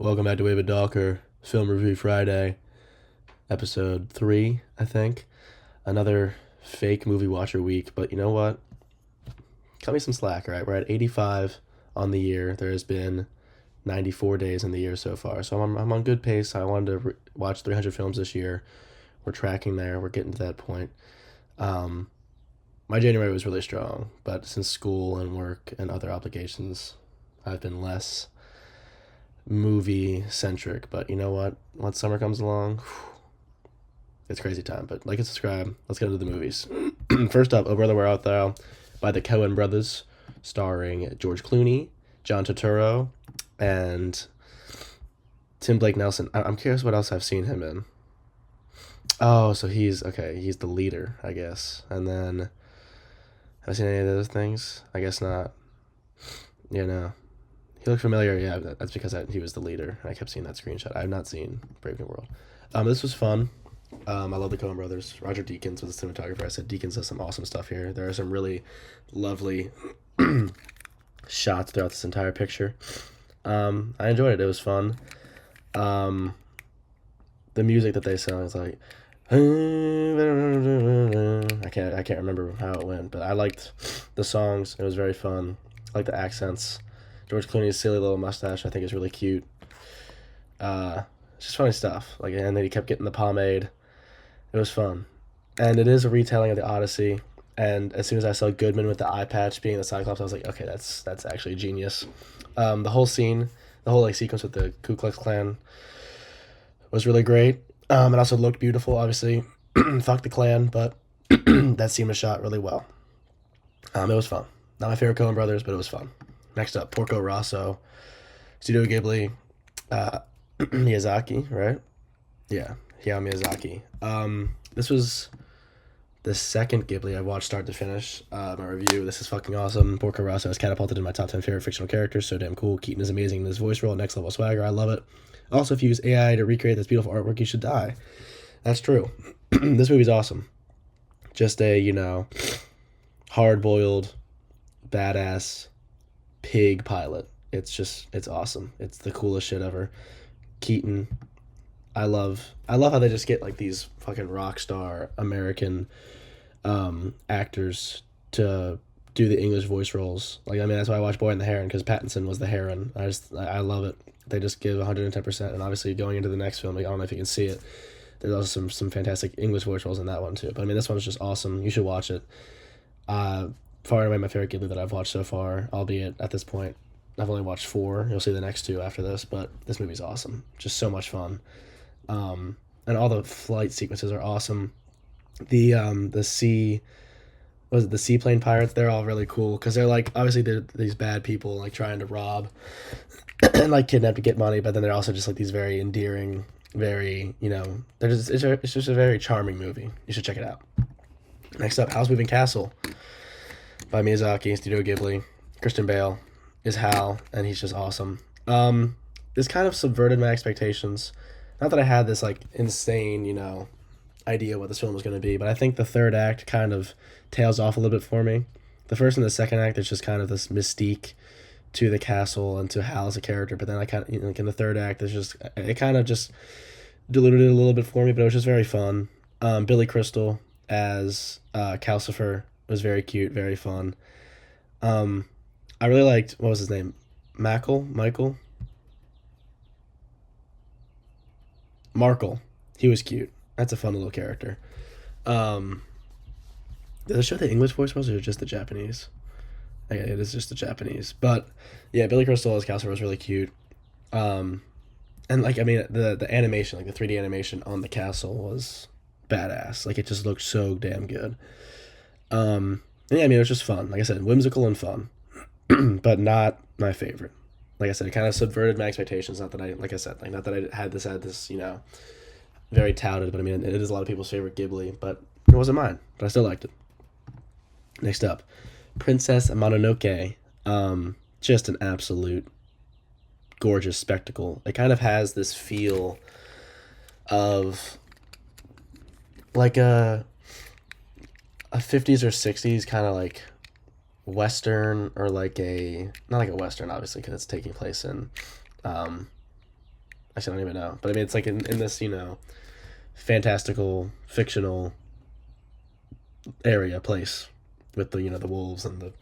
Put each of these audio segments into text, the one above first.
Welcome back to David Dawker Film Review Friday, episode 3, I think. Another fake movie watcher week, but you know what? Cut me some slack, right? We're at 85 on the year. There has been 94 days in the year so far, so I'm on good pace. I wanted to watch 300 films this year. We're tracking there. We're getting to that point. Um, my January was really strong, but since school and work and other obligations, I've been less movie centric. But you know what? Once summer comes along, it's crazy time. But like and subscribe. Let's get into the movies. First up, Oh Brother Where Art Thou by the Coen brothers, starring George Clooney, John Turturro, and Tim Blake Nelson. I'm curious what else I've seen him in. Oh, so he's okay. He's the leader, I guess. And then, have I seen any of those things? I guess not. Yeah, no. He looked familiar. Yeah, that's because he was the leader. I kept seeing that screenshot. I have not seen Brave New World. This was fun. I love the Coen brothers. Roger Deakins was the cinematographer. I said Deakins does some awesome stuff here. There are some really lovely shots throughout this entire picture. I enjoyed it. It was fun. The music that they sung is like, I can't remember how it went, but I liked the songs. It was very fun. I like the accents. George Clooney's silly little mustache I think is really cute. It's just funny stuff. Like, and then he kept getting the pomade. It was fun, and it is a retelling of the Odyssey. And as soon as I saw Goodman with the eye patch being the Cyclops, I was like, okay, that's actually genius. The whole scene, the whole like sequence with the Ku Klux Klan was really great. It also looked beautiful, obviously. Fuck the Klan, but that scene was shot really well. It was fun. Not my favorite Coen brothers, but it was fun. Next up, Porco Rosso, Studio Ghibli, Miyazaki, right? Yeah, Hayao Miyazaki. This was the second Ghibli I've watched start to finish. My review. This is fucking awesome. Porco Rosso has catapulted in my top 10 favorite fictional characters. So damn cool. Keaton is amazing in his voice role. Next level swagger. I love it. Also, if you use AI to recreate this beautiful artwork, you should die. That's true. This movie's awesome. Just a, hard-boiled, badass pig pilot. It's awesome. It's the coolest shit ever. Keaton, I love how they just get like these fucking rock star American actors to do the English voice roles. Like, I mean, that's why I watch Boy and the Heron, because Pattinson was the Heron. I love it. They just give 110%, and obviously going into the next film, like, I don't know if you can see it. There's also some fantastic English voice roles in that one too. But I mean, this one is just awesome. You should watch it. Far and away my favorite Ghibli that I've watched so far, albeit at this point I've only watched 4. You'll see the next 2 after this, but this movie's awesome. Just so much fun. And all the flight sequences are awesome. The sea, was it the seaplane pirates? They're all really cool because they're like, obviously they're these bad people like trying to rob and like kidnap to get money, but then they're also just like these very endearing, very, they're just it's just a very charming movie. You should check it out. Next up, Howl's Moving Castle by Miyazaki, Studio Ghibli. Christian Bale is Hal, and he's just awesome. This kind of subverted my expectations. Not that I had this like insane, idea what this film was going to be, but I think the third act kind of tails off a little bit for me. The first and the second act, it's just kind of this mystique to the castle and to Hal as a character, but then I kind of, like in the third act, it kind of just diluted it a little bit for me, but it was just very fun. Billy Crystal as Calcifer was very cute, very fun. I really liked, what was his name? Michael? Markle. He was cute. That's a fun little character. Did it show the English voice was or just the Japanese? Yeah, it is just the Japanese. But yeah, Billy Crystal as Calcifer was really cute. And like, I mean, the animation, like the 3D animation on the castle was badass. Like, it just looked so damn good. And yeah, I mean, it was just fun. Like I said, whimsical and fun, but not my favorite. Like I said, it kind of subverted my expectations. Not that not that I had this, very touted, but I mean, it is a lot of people's favorite Ghibli, but it wasn't mine, but I still liked it. Next up, Princess Mononoke. Just an absolute gorgeous spectacle. It kind of has this feel of like a 50s or 60s kind of like Western, or like not like a Western, obviously, because it's taking place in Actually, I don't even know. But I mean, it's like in this, fantastical, fictional area, place with the wolves and the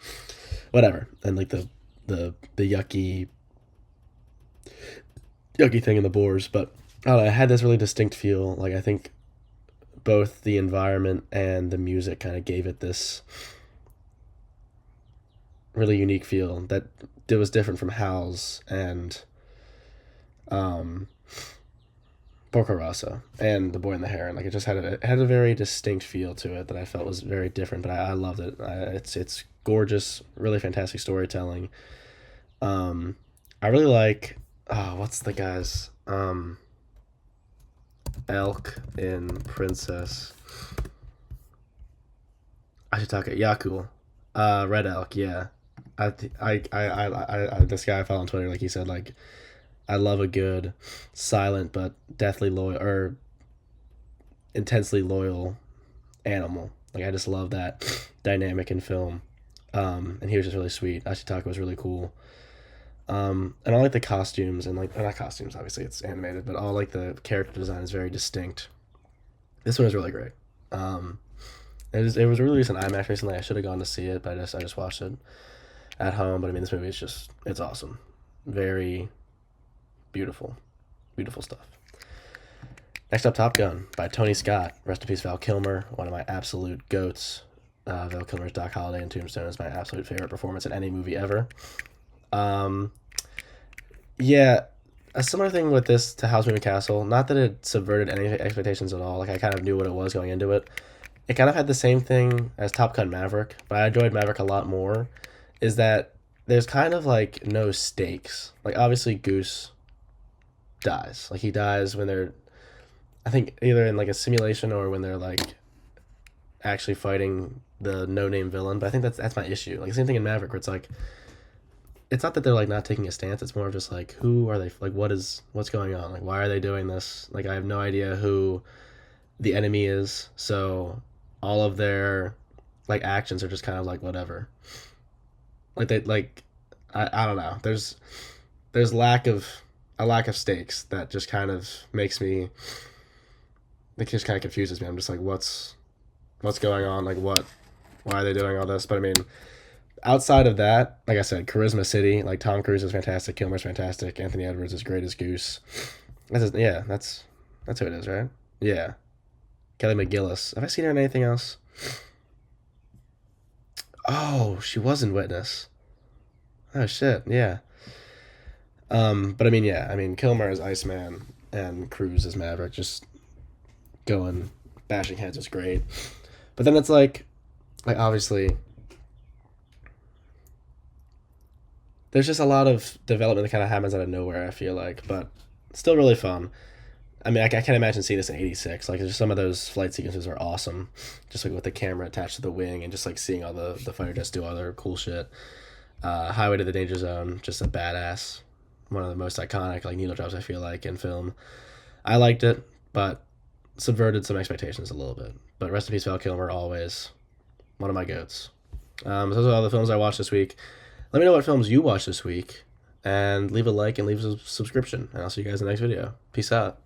whatever, and like the yucky thing in the boars. But I don't know, it had this really distinct feel. Like, I think both the environment and the music kind of gave it this really unique feel that it was different from Howl's and um, Porco Rosso and The Boy and the Heron. Like, it had a very distinct feel to it that I felt was very different, but I loved it. It's gorgeous, really fantastic storytelling. Um, I really like, what's the guy's elk in Princess Ashitaka Yakul, Red Elk. Yeah, this guy I follow on Twitter, like he said, like, I love a good, silent but deathly loyal or intensely loyal animal. Like, I just love that dynamic in film. And he was just really sweet. Ashitaka was really cool. And I like the costumes and, like, not costumes, obviously it's animated, but all like the character design is very distinct. This one is really great. Um, it was released in IMAX recently. I should have gone to see it, but I just watched it at home. But I mean, this movie is just, it's awesome, very beautiful, beautiful stuff. Next up, Top Gun by Tony Scott. Rest in peace, Val Kilmer, one of my absolute goats. Val Kilmer's Doc Holliday in Tombstone is my absolute favorite performance in any movie ever. Um, yeah, a similar thing with this to House Moving Castle. Not that it subverted any expectations at all. Like, I kind of knew what it was going into it. It kind of had the same thing as Top Gun Maverick, but I enjoyed Maverick a lot more. Is that there's kind of like no stakes. Like, obviously Goose dies. Like, he dies when they're, I think, either in like a simulation or when they're like actually fighting the no name villain. But I think that's my issue. Like, same thing in Maverick, where it's like, it's not that they're like not taking a stance. It's more of just like, who are they? Like, what's going on? Like, why are they doing this? Like, I have no idea who the enemy is. So all of their like actions are just kind of like whatever. Like, they like, I don't know. There's a lack of stakes that just kind of makes me, it just kind of confuses me. I'm just like, what's going on? Like, why are they doing all this? But I mean, outside of that, like I said, Charisma City, like, Tom Cruise is fantastic, Kilmer's fantastic, Anthony Edwards is great as Goose. Yeah, that's who it is, right? Yeah, Kelly McGillis. Have I seen her in anything else? Oh, she was in Witness. Oh shit, yeah. But I mean, yeah, I mean, Kilmer is Iceman and Cruise is Maverick, just going bashing heads is great. But then it's like obviously there's just a lot of development that kind of happens out of nowhere, I feel like, but still really fun. I mean, I can't imagine seeing this in '86. Like, just some of those flight sequences are awesome, just like with the camera attached to the wing and just like seeing all the fighter jets do all their cool shit. Highway to the Danger Zone, just a badass, one of the most iconic like needle drops I feel like in film. I liked it, but subverted some expectations a little bit. But rest in peace, Val Kilmer, always one of my goats. Those are all the films I watched this week. Let me know what films you watched this week, and leave a like and leave a subscription. And I'll see you guys in the next video. Peace out.